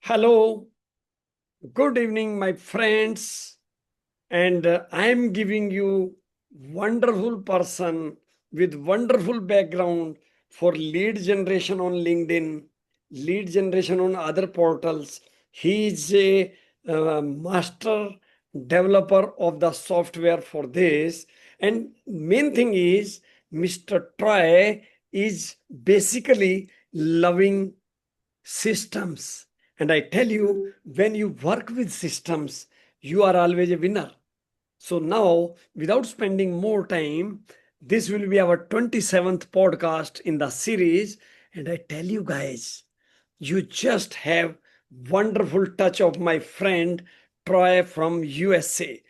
Hello, good evening, my friends. And I am giving you wonderful person with wonderful background for lead generation on LinkedIn, lead generation on other portals. He is a master developer of the software for this. And main thing is Mr. Troy is basically loving systems. And I tell you, when you work with systems, you are always a winner. So now, without spending more time, this will be our 27th podcast in the series. And I tell you guys, you just have wonderful touch of my friend Troy from USA.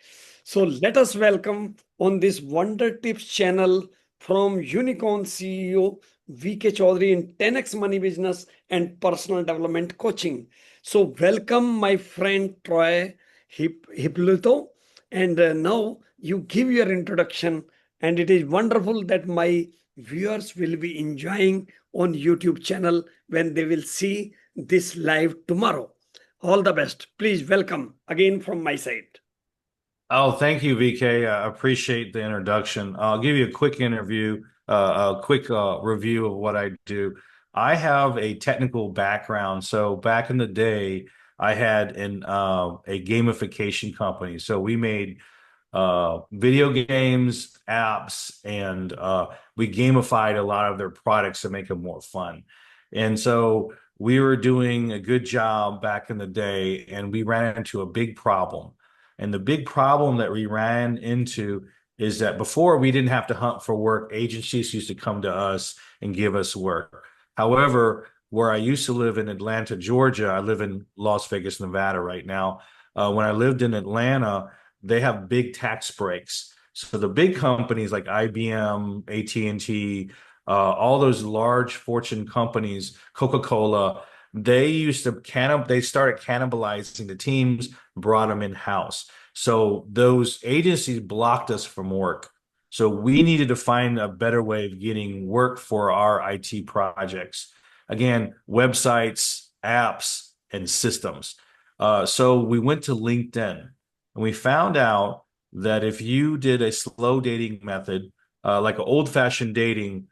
So let us welcome on this Wonder Tips channel from Unicorn CEO VK Chaudhary in 10x Money Business and Personal Development Coaching. So welcome my friend Troy Hipolito. And now you give your introduction, and it is wonderful that my viewers will be enjoying on YouTube channel when they will see this live tomorrow. All the best. Please welcome again from my side. Oh, thank you, VK. I appreciate the introduction. I'll give you a quick review of what I do. I have a technical background. So back in the day, I had a gamification company. So we made video games, apps, and we gamified a lot of their products to make them more fun. And so we were doing a good job back in the day, and we ran into a big problem. And the big problem that we ran into is that before we didn't have to hunt for work, agencies used to come to us and give us work. However, where I used to live in Atlanta, Georgia, I live in Las Vegas, Nevada right now. When I lived in Atlanta, they have big tax breaks. So the big companies like IBM, AT&T, all those large fortune companies, Coca-Cola, they started cannibalizing the teams, brought them in-house. So those agencies blocked us from work. So we needed to find a better way of getting work for our IT projects. Again, websites, apps, and systems. So we went to LinkedIn and we found out that if you did a slow dating method, like an old-fashioned dating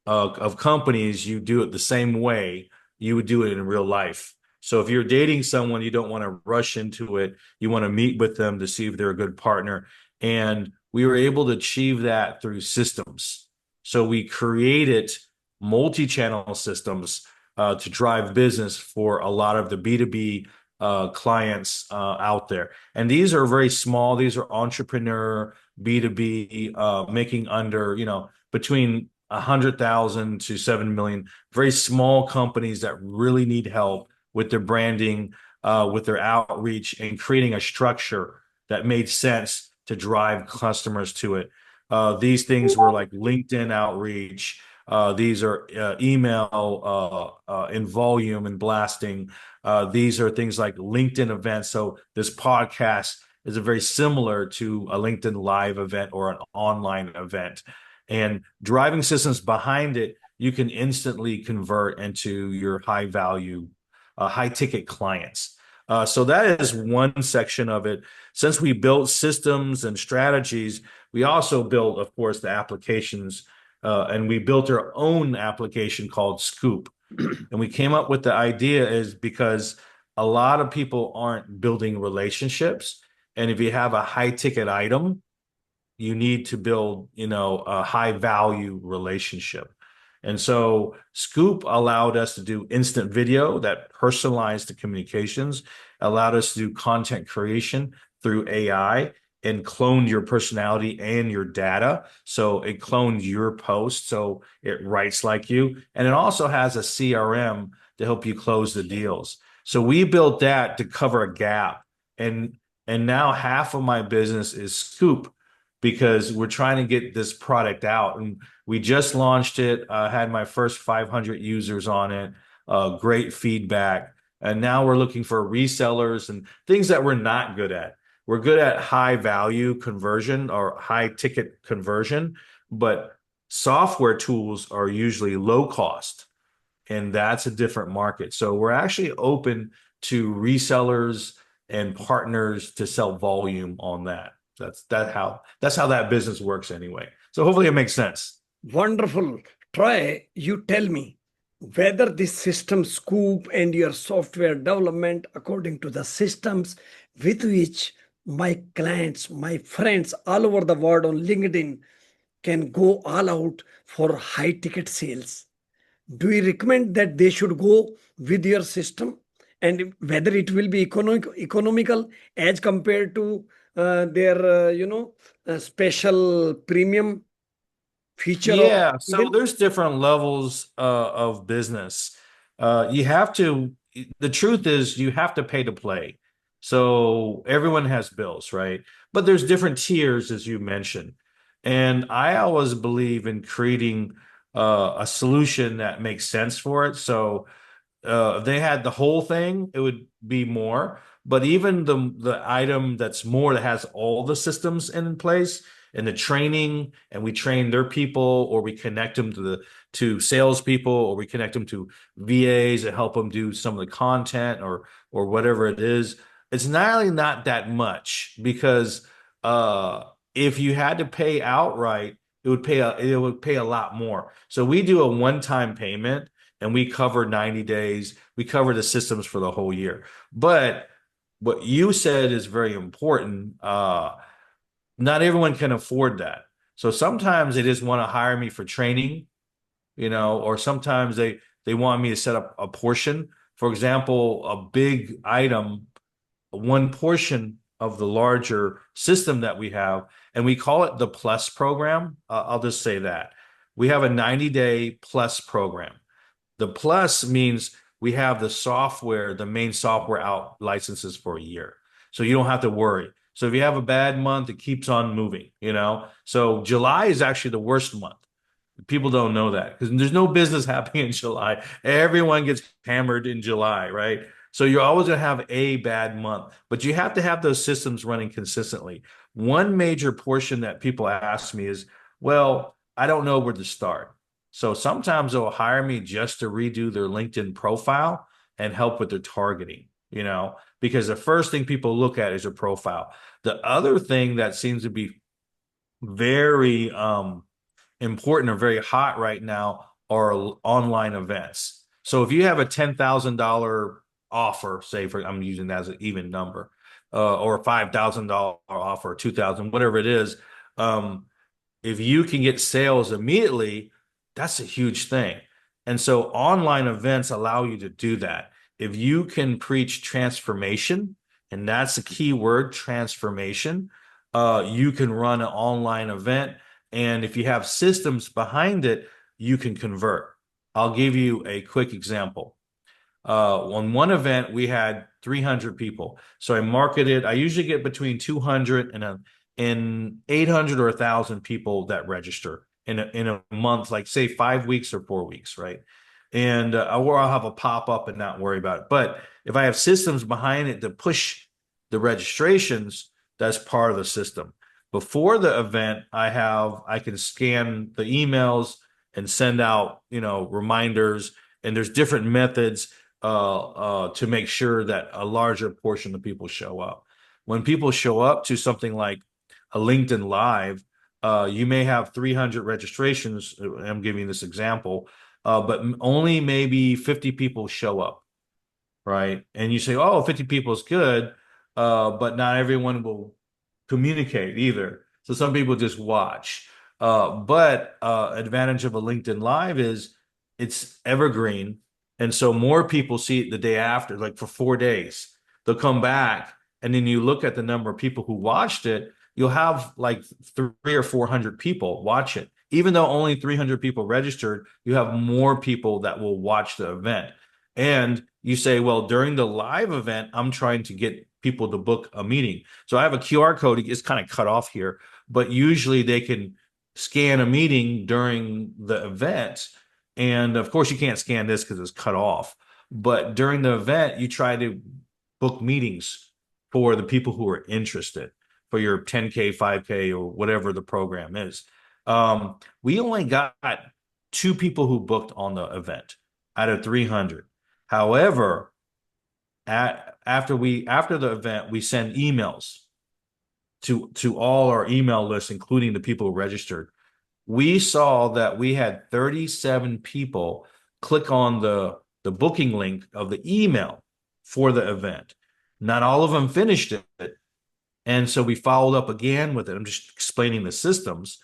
of companies, you do it the same way you would do it in real life. So if you're dating someone, you don't want to rush into it. You want to meet with them to see if they're a good partner. And we were able to achieve that through systems. So we created multi-channel systems to drive business for a lot of the B2B clients out there. And these are very small. These are entrepreneur B2B making under, between 100,000 to 7 million, very small companies that really need help with their branding, with their outreach, and creating a structure that made sense to drive customers to it. These things were like LinkedIn outreach. These are email in volume and blasting. These are things like LinkedIn events. So this podcast is a very similar to a LinkedIn live event or an online event. And driving systems behind it, you can instantly convert into your high value, high ticket clients. So that is one section of it. Since we built systems and strategies, we also built, of course, the applications, and we built our own application called Skoop. And we came up with the idea is because a lot of people aren't building relationships. And if you have a high ticket item, you need to build, a high value relationship. And so Skoop allowed us to do instant video that personalized the communications, allowed us to do content creation through AI and cloned your personality and your data. So it cloned your post. So it writes like you. And it also has a CRM to help you close the deals. So we built that to cover a gap. And now half of my business is Skoop because we're trying to get this product out. And we just launched it, had my first 500 users on it, great feedback. And now we're looking for resellers and things that we're not good at. We're good at high value conversion or high ticket conversion, but software tools are usually low cost, and that's a different market. So we're actually open to resellers and partners to sell volume on that. That's how that business works anyway. So hopefully it makes sense. Wonderful. Troy, you tell me whether this system Skoop and your software development according to the systems with which my clients, my friends all over the world on LinkedIn can go all out for high ticket sales. Do you recommend that they should go with your system and whether it will be economical as compared to their special premium feature of Yeah, so LinkedIn? there's different levels of business. You have to, the truth is, you have to pay to play. So everyone has bills, right? But there's different tiers, as you mentioned. And I always believe in creating a solution that makes sense for it. So if they had the whole thing, it would be more. But even the item that's more that has all the systems in place and the training, and we train their people, or we connect them to salespeople, or we connect them to VAs and help them do some of the content or whatever it is. It's not that much because if you had to pay outright, it would pay a lot more. So we do a one-time payment and we cover 90 days. We cover the systems for the whole year. But what you said is very important. Not everyone can afford that. So sometimes they just want to hire me for training, or sometimes they want me to set up a portion. For example, a big item, one portion of the larger system that we have, and we call it the Plus program. I'll just say that. We have a 90-day Plus program. The plus means we have the software, the main software out licenses for a year. So you don't have to worry. So if you have a bad month, it keeps on moving. So July is actually the worst month. People don't know that because there's no business happening in July. Everyone gets hammered in July, right? So you're always going to have a bad month, but you have to have those systems running consistently. One major portion that people ask me is, well, I don't know where to start. So sometimes they'll hire me just to redo their LinkedIn profile and help with their targeting, because the first thing people look at is your profile. The other thing that seems to be very important or very hot right now are online events. So if you have a $10,000 offer, say I'm using that as an even number, or a $5,000 offer, 2,000, whatever it is, if you can get sales immediately, that's a huge thing. And so online events allow you to do that. If you can preach transformation, and that's the key word, transformation, you can run an online event. And if you have systems behind it, you can convert. I'll give you a quick example. On one event, we had 300 people. So I usually get between 200 and 800 or 1,000 people that register in a month, like say 5 weeks or 4 weeks, right? And or I'll have a pop up and not worry about it. But if I have systems behind it to push the registrations, that's part of the system. Before the event, I can scan the emails and send out, reminders, and there's different methods to make sure that a larger portion of people show up. When people show up to something like a LinkedIn Live, you may have 300 registrations. I'm giving this example, but only maybe 50 people show up, right? And you say, oh, 50 people is good, but not everyone will communicate either. So some people just watch. But advantage of a LinkedIn Live is it's evergreen. And so more people see it the day after, like for 4 days. They'll come back, and then you look at the number of people who watched it, you'll have like 300 or 400 people watch it. Even though only 300 people registered, you have more people that will watch the event. And you say, well, during the live event, I'm trying to get people to book a meeting. So I have a QR code. It's kind of cut off here, but usually they can scan a meeting during the event. And of course, you can't scan this because it's cut off. But during the event, you try to book meetings for the people who are interested for your 10K, 5K, or whatever the program is. We only got 2 people who booked on the event out of 300. However, after the event, we send emails to all our email lists, including the people who registered. We saw that we had 37 people click on the booking link of the email for the event. Not all of them finished it. And so we followed up again with it. I'm just explaining the systems.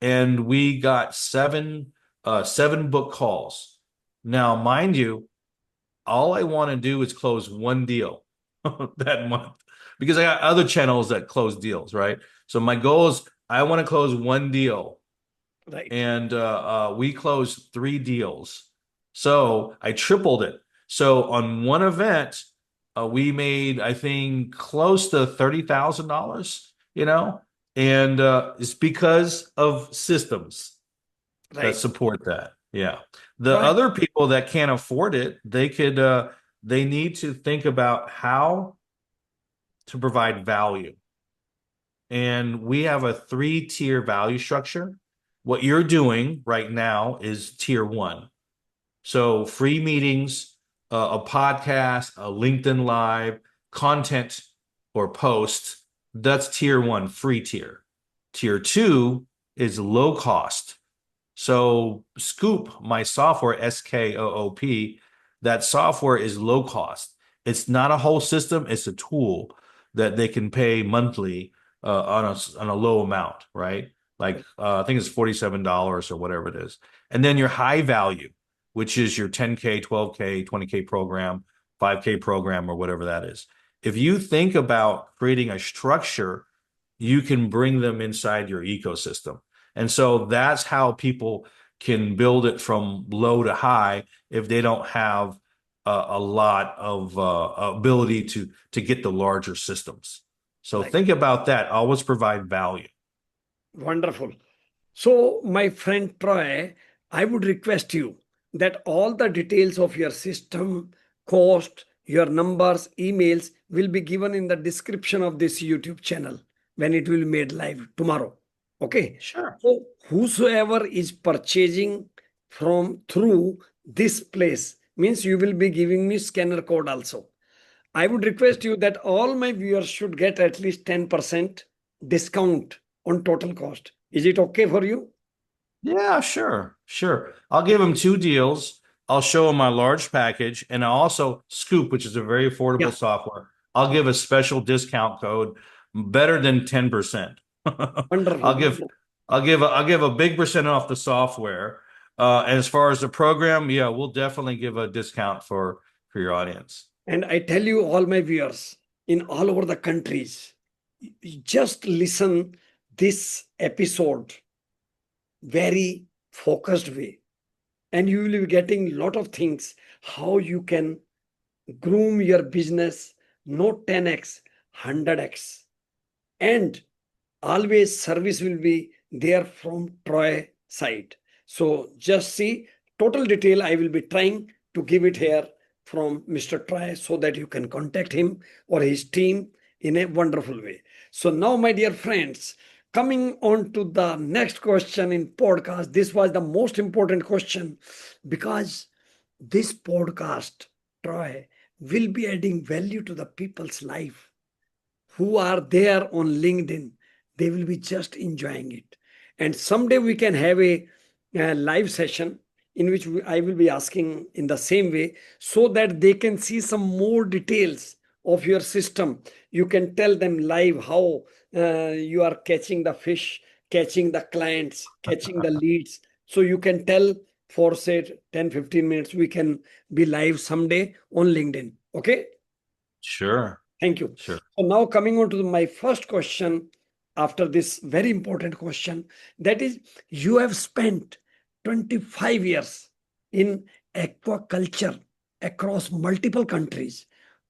And we got seven book calls. Now, mind you, all I want to do is close one deal that month because I got other channels that close deals, right? So my goal is I want to close one deal, Right. and we closed three deals. So I tripled it. So on one event, we made, I think, close to $30,000, and it's because of systems that Right. support that. Yeah. The Troy, other people that can't afford it, they need to think about how to provide value. And we have a three-tier value structure. What you're doing right now is tier one. So free meetings, a podcast, a LinkedIn Live, content or post, that's tier one, free tier. Tier two is low cost. So Skoop, my software, Skoop, that software is low cost. It's not a whole system, it's a tool that they can pay monthly on a low amount, right? Like I think it's $47 or whatever it is. And then your high value, which is your 10K, 12K, 20K program, 5K program, or whatever that is. If you think about creating a structure, you can bring them inside your ecosystem. And so that's how people can build it from low to high if they don't have a lot of ability to get the larger systems. So right. think about that. Always provide value. Wonderful. So, my friend Troy, I would request you that all the details of your system, cost, your numbers, emails will be given in the description of this YouTube channel when it will be made live tomorrow. Okay. Sure. So, whosoever is purchasing from through this place means you will be giving me scanner code also. I would request you that all my viewers should get at least 10% discount on total cost. Is it okay for you? Yeah, sure, sure. I'll give them two deals. I'll show them my large package, and I'll also Scoop, which is a very affordable Yeah, software. I'll give a special discount code better than 10%. wonderful, I'll give wonderful. I'll give a big percent off the software. And as far as the program, yeah, we'll definitely give a discount for your audience. And I tell you, all my viewers in all over the countries, just listen this episode very focused way, and you will be getting lot of things how you can groom your business, not 10x, 100x, and always service will be there from Troy side. So just see total detail. I will be trying to give it here from Mr. Troy so that you can contact him or his team in a wonderful way. So now, my dear friends, coming on to the next question in podcast. This was the most important question because this podcast, Troy, will be adding value to the people's life who are there on LinkedIn. They will be just enjoying it. And someday we can have a live session in which I will be asking in the same way so that they can see some more details of your system. You can tell them live how you are catching the fish, catching the clients, catching the leads. So you can tell for say 10-15 minutes, we can be live someday on LinkedIn. Okay. Sure, Thank you. sure. So now coming on to my first question after this very important question, that is, you have spent 25 years in aquaculture across multiple countries.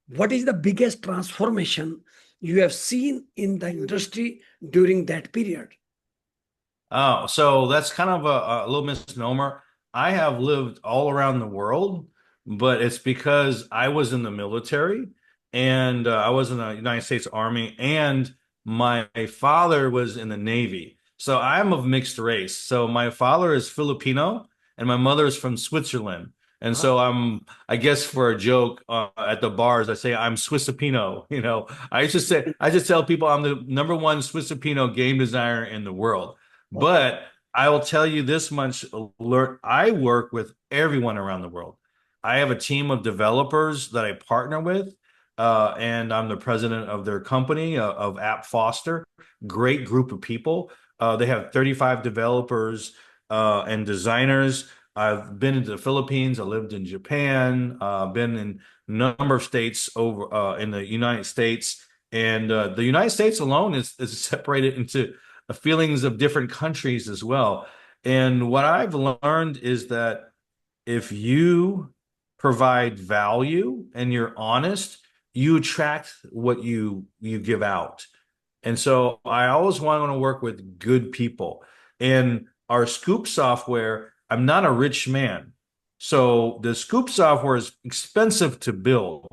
What is the biggest transformation you have seen in the industry during that period? Oh, so that's kind of a little misnomer. I have lived all around the world, but it's because I was in the military and I was in the United States Army, and my father was in the Navy. So I'm of mixed race. So my father is Filipino and my mother is from Switzerland. And Ah, so I guess for a joke at the bars, I say I'm Swissappino. You know, I just tell people I'm the number one Swissappino game designer in the world. okay. But I will tell you this much, I work with everyone around the world. I have a team of developers that I partner with, and I'm the president of their company, of App Foster. Great group of people. They have 35 developers and designers. I've been into the Philippines. I lived in Japan. Been in a number of states over in the United States, and the United States alone is separated into feelings of different countries as well. And what I've learned is that if you provide value and you're honest, you attract what you give out. And so I always want to work with good people. And our Skoop software, I'm not a rich man. So the Skoop software is expensive to build.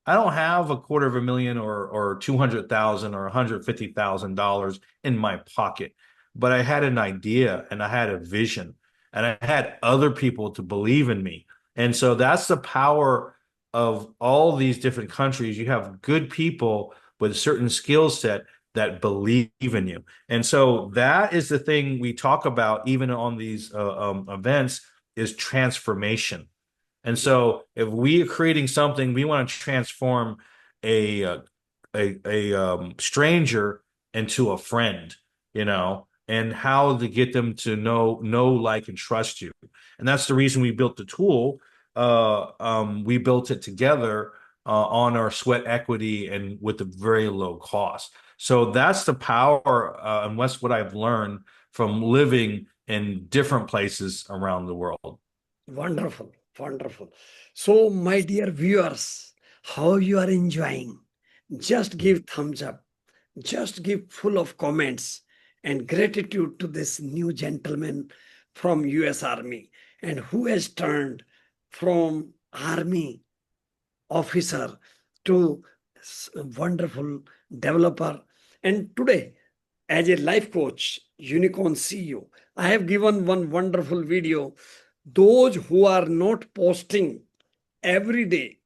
I don't have a quarter of a million or 200,000 or $150,000 in my pocket, but I had an idea and I had a vision and I had other people to believe in me. And so that's the power of all these different countries. You have good people with a certain skill set that believe in you. And so that is the thing we talk about even on these events is transformation. And so if we are creating something, we want to transform a stranger into a friend, you know, and how to get them to know, like, and trust you. And that's the reason we built the tool. We built it together on our sweat equity and with a very low cost. So that's the power, and that's what I've learned from living in different places around the world. Wonderful, wonderful. So, my dear viewers, how you are enjoying? Just give thumbs up. Just give full of comments and gratitude to this new gentleman from US Army and who has turned from army officer to wonderful developer. And today, as a life coach, unicorn CEO, I have given one wonderful video. Those who are not posting every day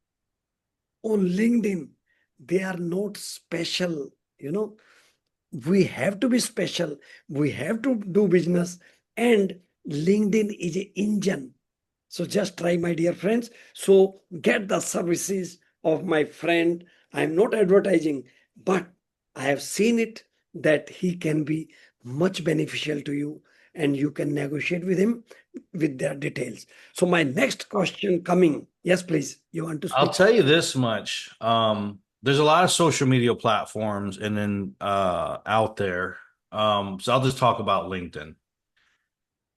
on LinkedIn, they are not special. You know, we have to be special. We have to do business, and LinkedIn is an engine. So just try, my dear friends. So get the services of my friend. I am not advertising, but I have seen it that he can be much beneficial to you and you can negotiate with him with their details. So my next question coming. Yes, please. You want to I'll speak? tell you this much. There's a lot of social media platforms and then out there. So I'll just talk about LinkedIn.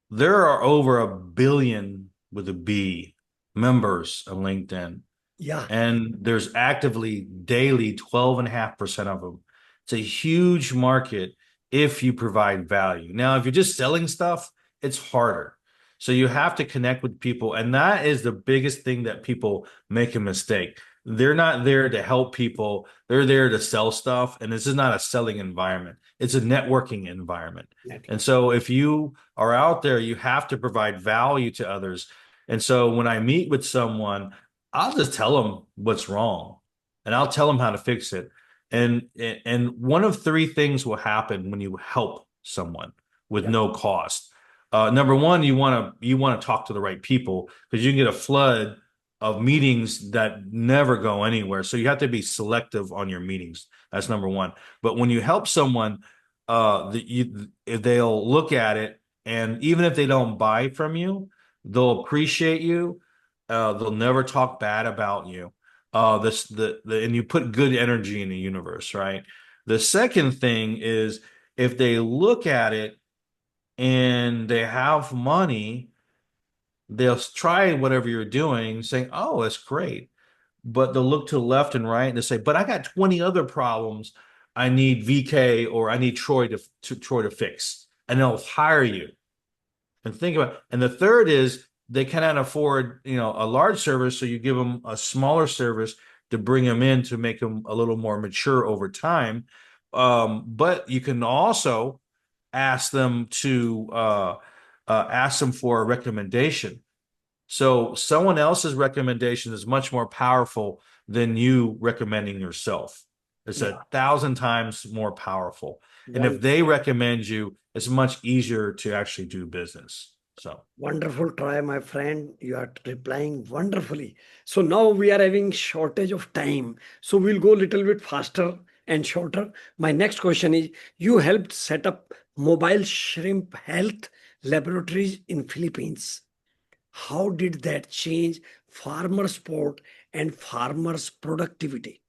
There are over a billion with a B members of LinkedIn, Yeah, and there's actively daily 12.5% of them. It's a huge market if you provide value. Now, if you're just selling stuff, it's harder. So you have to connect with people, and that is the biggest thing that people make a mistake. They're not there to help people. They're there to sell stuff, and this is not a selling environment. It's a networking environment. And network. so if you are out there, you have to provide value to others. And so when I meet with someone, I'll just tell them what's wrong and I'll tell them how to fix it. And one of three things will happen when you help someone with Yeah, no cost. Number one, you want to talk to the right people because you can get a flood of meetings that never go anywhere. So you have to be selective on your meetings. That's number one. But when you help someone, they'll look at it, and even if they don't buy from you, they'll appreciate you. They'll never talk bad about you. And you put good energy in the universe, right? The second thing is if they look at it and they have money, they'll try whatever you're doing, saying, "Oh, that's great." But they'll look to the left and right and they say, "But I got 20 other problems I need VK or I need Troy to fix." And they'll hire you. And think about it. And the third is they cannot afford, a large service, so you give them a smaller service to bring them in to make them a little more mature over time. But you can also ask them to ask them for a recommendation. So someone else's recommendation is much more powerful than you recommending yourself. It's Yeah, 1,000 times more powerful. And if one they recommend you, it's much easier to actually do business. So, wonderful try, my friend. You are replying wonderfully. So now we are having shortage of time. So we'll go a little bit faster and shorter. My next question is, you helped set up mobile shrimp health laboratories in Philippines. How did that change farmer sport and farmers productivity?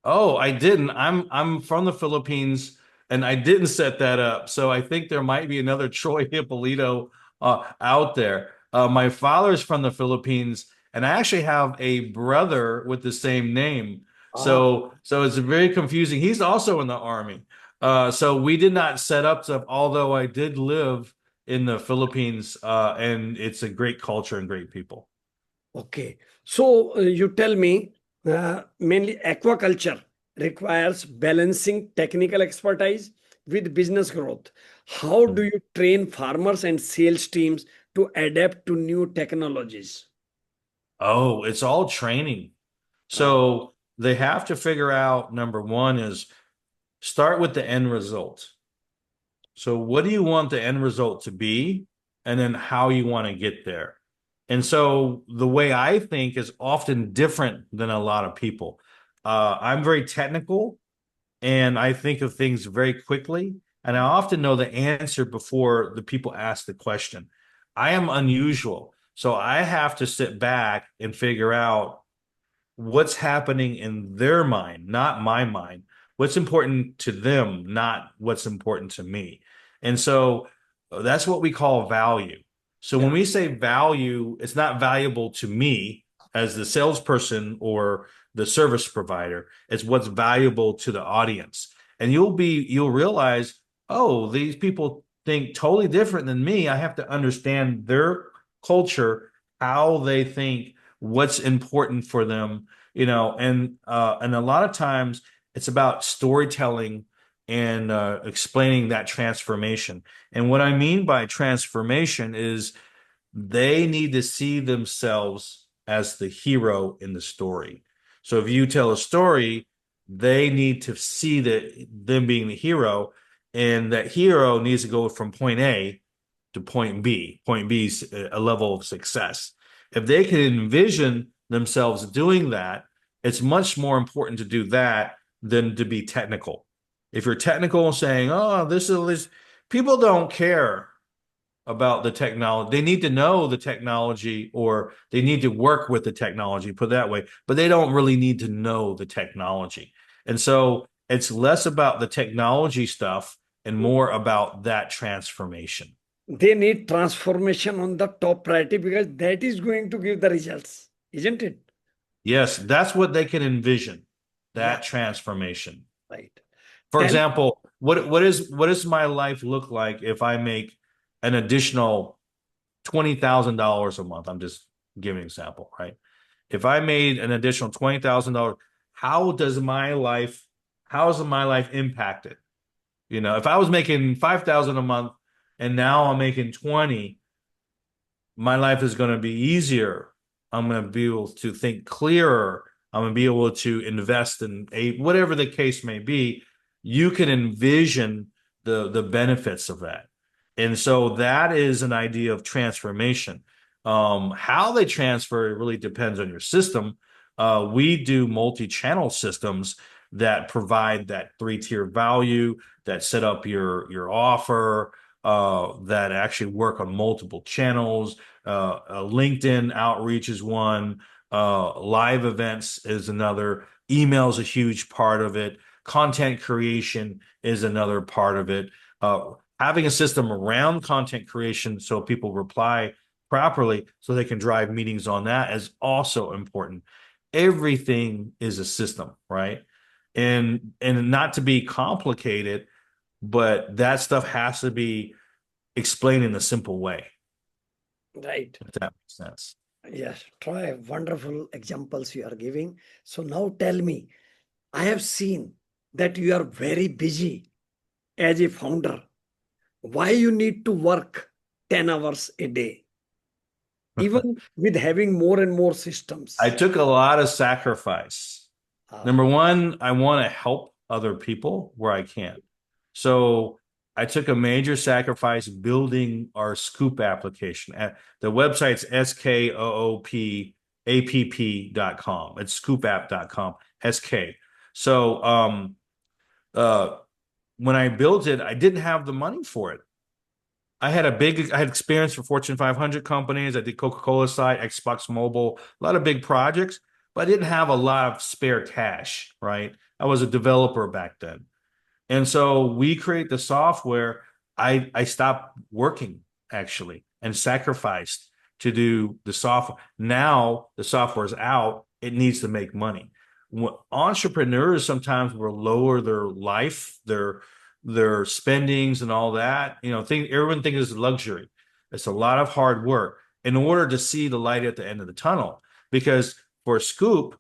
oh, I didn't. I'm from the Philippines and I didn't set that up. So I think there might be another Troy Hipolito out there. My father's from the Philippines, and I actually have a brother with the same name. Ah, So it's very confusing. He's also in the army. So we did not set up stuff, although I did live in the Philippines, and it's a great culture and great people. okay. So you tell me, mainly aquaculture requires balancing technical expertise with business growth. How do you train farmers and sales teams to adapt to new technologies? Oh, it's all training. Ah, So they have to figure out number one is start with the end result. So what do you want the end result to be? And then how you want to get there. And so the way I think is often different than a lot of people. I'm very technical and I think of things very quickly. And I often know the answer before the people ask the question. I am unusual. So I have to sit back and figure out what's happening in their mind, not my mind. What's important to them, not what's important to me. And so that's what we call value. So when yeah. we say value, it's not valuable to me as the salesperson or the service provider. It's what's valuable to the audience. And you'll realize, oh, these people think totally different than me. I have to understand their culture, how they think, what's important for them, and a lot of times it's about storytelling and explaining that transformation. And what I mean by transformation is they need to see themselves as the hero in the story. So if you tell a story, they need to see that them being the hero, and that hero needs to go from point A to point B. Point B is a level of success. If they can envision themselves doing that, it's much more important to do that than to be technical. If you're technical and saying, "Oh, this is this," people don't care about the technology. They need to know the technology or they need to work with the technology, put it that way, but they don't really need to know the technology. And so it's less about the technology stuff and more about that transformation. They need transformation on the top priority because that is going to give the results, isn't it? Yes, that's what they can envision, Yeah, that transformation. right. For Tell example, what does my life look like if I make an additional $20,000 a month? I'm just giving an example, right? If I made an additional $20,000, how does my life, how is my life impacted? If I was making 5,000 a month and now I'm making 20, my life is going to be easier. I'm going to be able to think clearer. I'm going to be able to invest in whatever the case may be. You can envision the benefits of that. And so that is an idea of transformation. How they transfer, it really depends on your system. We do multi-channel systems that provide that three-tier value, that set up your offer, that actually work on multiple channels. LinkedIn outreach is one. Live events is another. Email is a huge part of it. Content creation is another part of it. Having a system around content creation so people reply properly so they can drive meetings on that is also important. Everything is a system, right? And not to be complicated, but that stuff has to be explained in a simple way, right. if that makes sense. Yes, Troy, wonderful examples you are giving. So now tell me, I have seen that you are very busy as a founder. Why you need to work 10 hours a day? even with having more and more I systems? took a lot of sacrifice. Ah, Number one, I want to help other people where I can. So I took a major sacrifice building our Skoop application. The website's skoopapp.com. It's scoopapp.com, SK. So uh, when I built it, I didn't have the money for it. I had experience for Fortune 500 companies. I did Coca-Cola site, Xbox Mobile, a lot of big projects, but I didn't have a lot of spare cash, right? I was a developer back then. And so we create the software. I stopped working actually and sacrificed to do the software. Now the software is out. It needs to make money. Entrepreneurs sometimes will lower their spendings and all that. Everyone thinks it's luxury. It's a lot of hard work in order to see the light at the end of the tunnel. Because for Skoop,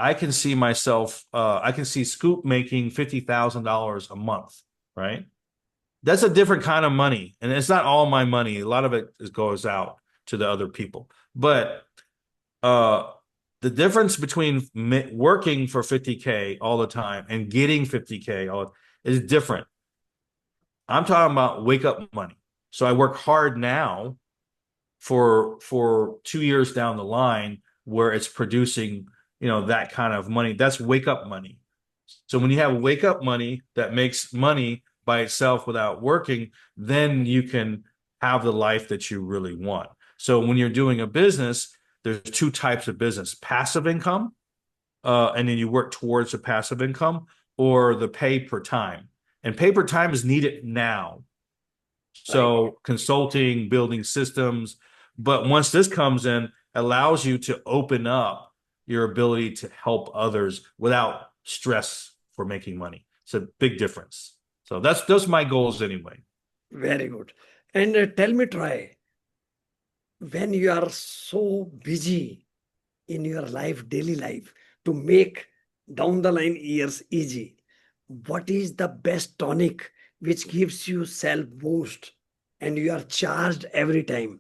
I can see Skoop making $50,000 a month, right? That's a different kind of money. And it's not all my money. A lot of it goes out to the other people. But uh, the difference between working for 50K all the time and getting 50K is different. I'm talking about wake up money. So I work hard now for 2 years down the line where it's producing, that kind of money. That's wake up money. So when you have wake up money that makes money by itself without working, then you can have the life that you really want. So when you're doing a business, there's two types of business: passive income, and then you work towards the passive income, or the pay per time. And pay per time is needed now. right. So consulting, building systems, but once this comes in, allows you to open up your ability to help others without stress for making money. It's a big difference. So that's those are my goals anyway. Very good. And tell me, Troy, when you are so busy in your life, daily life, to make down the line years easy, what is the best tonic which gives you self boost and you are charged every time?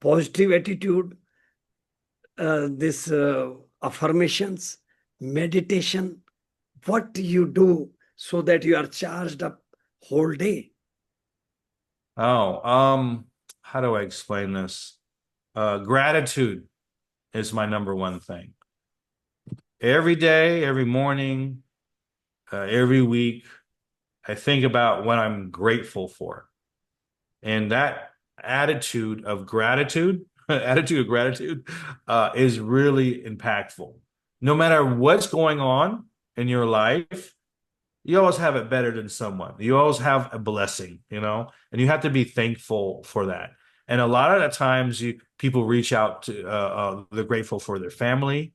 Positive attitude, this affirmations, meditation. What do you do so that you are charged up whole day? Oh, how do I explain this? Gratitude is my number one thing. Every day, every morning, every week, I think about what I'm grateful for. And that attitude of gratitude, is really impactful. No matter what's going on in your life, you always have it better than someone. You always have a blessing, and you have to be thankful for that. And a lot of the times, people reach out to, they're grateful for their family,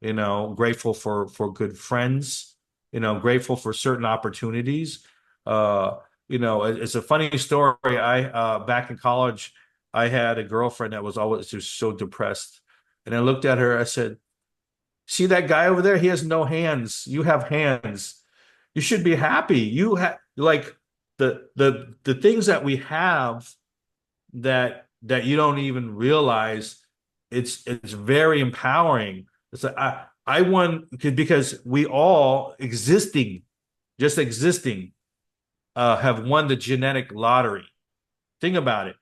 grateful for good friends, grateful for certain opportunities. Uh, it's a funny story. I back in college, I had a girlfriend that was always just so depressed. And I looked at her, I said, "See that guy over there? He has no hands. You have hands. You should be happy. You have like the things that we have that you don't even realize. It's very empowering. It's like I want because we all just existing, have won the genetic lottery. Think about it.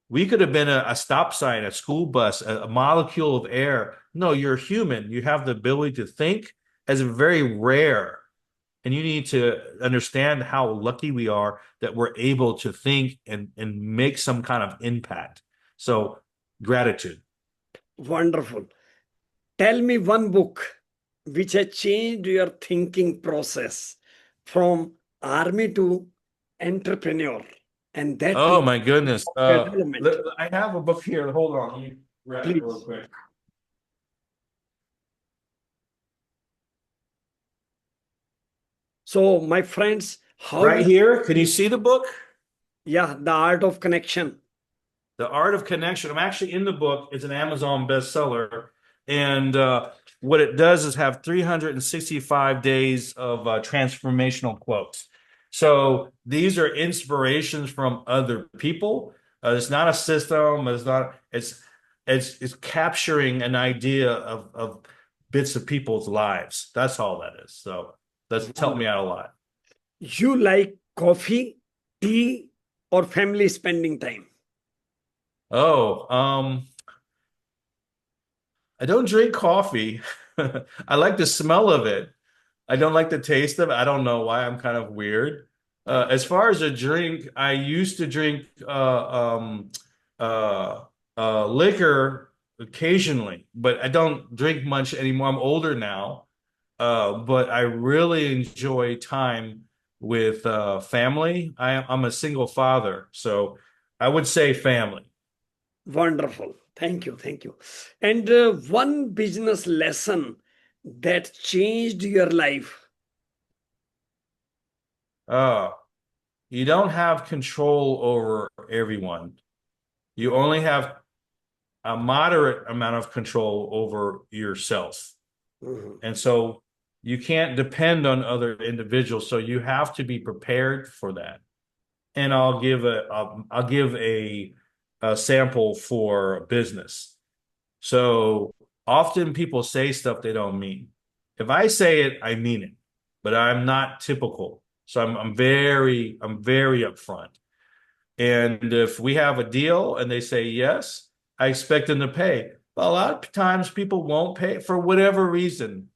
We could have been a stop sign, a school bus, a molecule of air. No, you're human. You have the ability to think, as very rare. And you need to understand how lucky we are that we're able to think and make some kind of impact. So, gratitude. Wonderful. Tell me one book which has changed your thinking process from army to entrepreneur, and that too Oh my goodness. development. I have a book here. Hold on. Let me grab it real Please. quick. So, my friends, how Right you, here. Can you see the book? yeah, the art of connection. The Art of Connection. I'm actually in the book. It's an Amazon bestseller. And what it does is have 365 days of transformational quotes. So these are inspirations from other people. It's not a system. It's not. It's it's capturing an idea of bits of people's lives. That's all that is. So that's helped me out a lot. You like coffee, tea, or family spending time? Oh, I don't drink coffee. I like the smell of it. I don't like the taste of it. I don't know why. I'm kind of weird. Right. As far as a drink, I used to drink uh, liquor occasionally, but I don't drink much anymore. I'm older now, but I really enjoy time with family. I'm a single father, so I would say family. Wonderful. Thank you. Thank you. And one business lesson that changed your life. Uh, you don't have control over everyone. You only have a moderate amount of control over yourself. Mhm. And so you can't depend on other individuals. So you have to be prepared for that. And I'll give a sample for business. So often people say stuff they don't mean. If I say it, I mean it, but I'm not typical. So I'm very upfront. And if we have a deal and they say yes, I expect them to pay. But a lot of times people won't pay for whatever reason.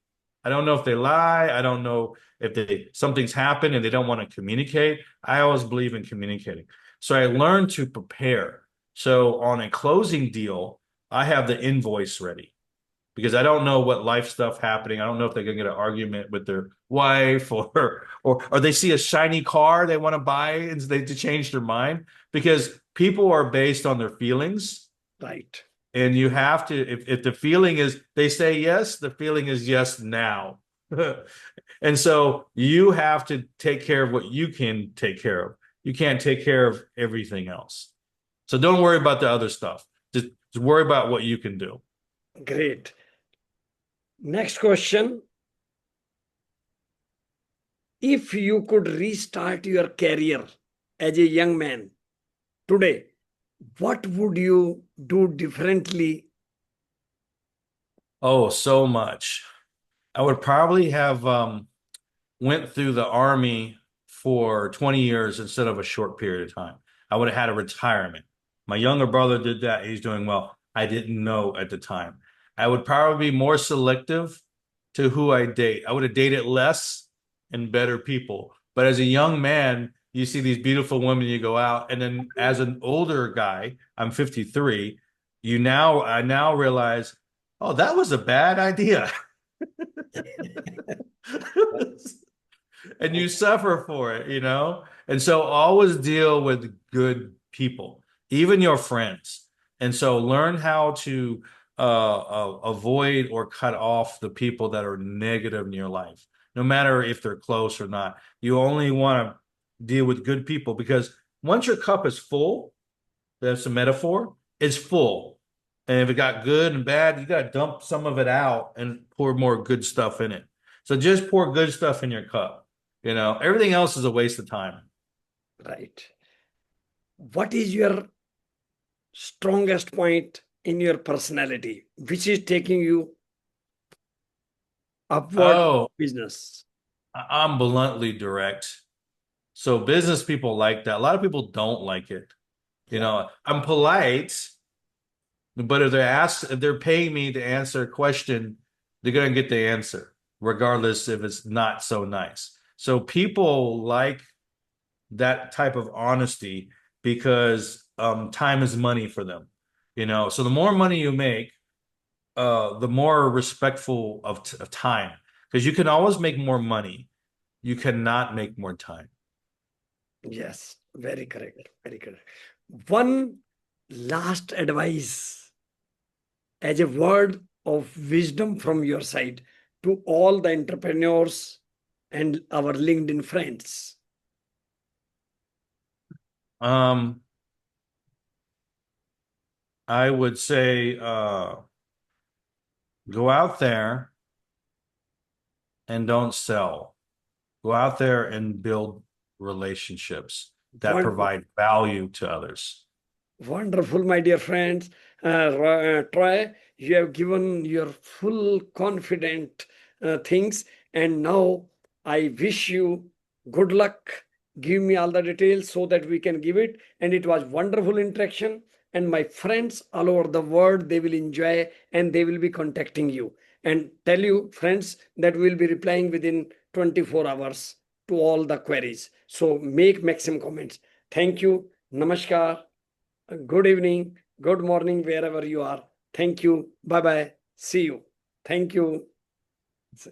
I don't know if they lie. I don't know if something's happened and they don't want to communicate. I always believe in communicating. So I learned to prepare. So on a closing deal, I have the invoice ready because I don't know what life stuff happening. I don't know if they're gonna get an argument with their wife or they see a shiny car they want to buy and they to change their mind because people are based on their feelings. Right. And you have to, if the feeling is they say yes, the feeling is yes now. And so you have to take care of what you can take care of. You can't take care of everything else. So don't worry about the other stuff. Just worry about what you can do. Great. Next question. If you could restart your career as a young man today, what would you do differently? Oh, so much. I would probably have went through the army for 20 years instead of a short period of time. I would have had a retirement. My younger brother did that. He's doing well. I didn't know at the time. I would probably be more selective to who I date. I would have dated less and better people. But as a young man, you see these beautiful women, you go out, and then as an older guy, I'm 53, I now realize, oh, that was a bad idea. And you suffer for it, you know? And so always deal with good people, even your friends. And so learn how to avoid or cut off the people that are negative in your life, no matter if they're close or not. You only want to deal with good people because once your cup is full, that's a metaphor, it's full. And if it got good and bad, you got to dump some of it out and pour more good stuff in it. So just pour good stuff in your cup. You know, everything else is a waste of time. Right. What is your strongest point in your personality, which is taking you upward Oh, business? I'm bluntly direct. So business people like that. A lot of people don't like it. You Yeah. know, I'm polite, but if they're paying me to answer a question, they're gonna get the answer, regardless if it's not so nice. So people like that type of honesty because time is money for them. You know, so the more money you make, the more respectful of time because you can always make more money. You cannot make more time. Yes, very correct. Very correct. One last advice as a word of wisdom from your side to all the entrepreneurs and our LinkedIn friends. Um, I would say go out there and don't sell. Go out there and build relationships that Wonderful, provide value to others. wonderful, my dear friends. Troy, you have given your full confident things, and now I wish you good luck. Give me all the details so that we can give it. And it was wonderful interaction. And my friends all over the world, they will enjoy and they will be contacting you. And tell you, friends, that we will be replying within 24 hours to all the queries. So make maximum comments. Thank you. Namaskar. Good evening. Good morning, wherever you are. Thank you. Bye bye. See you. Thank you. So,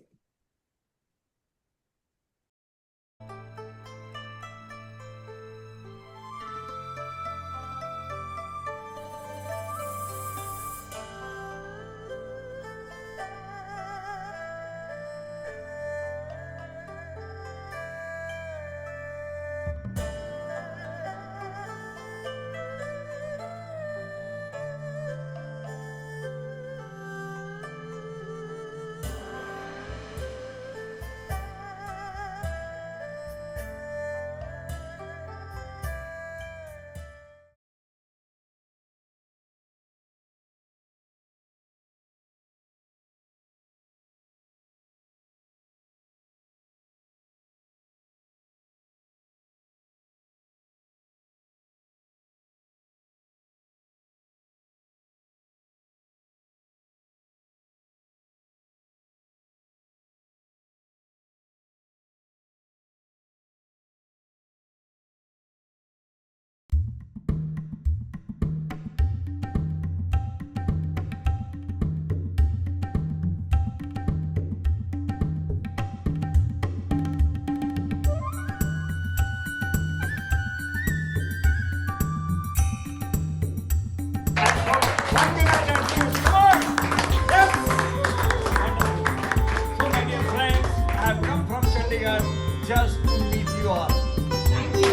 my dear friends, I have come from Chandigarh just to meet you all.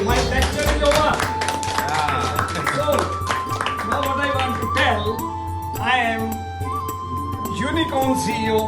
My lecture is over. So, now what I want to tell, I am Unicorn CEO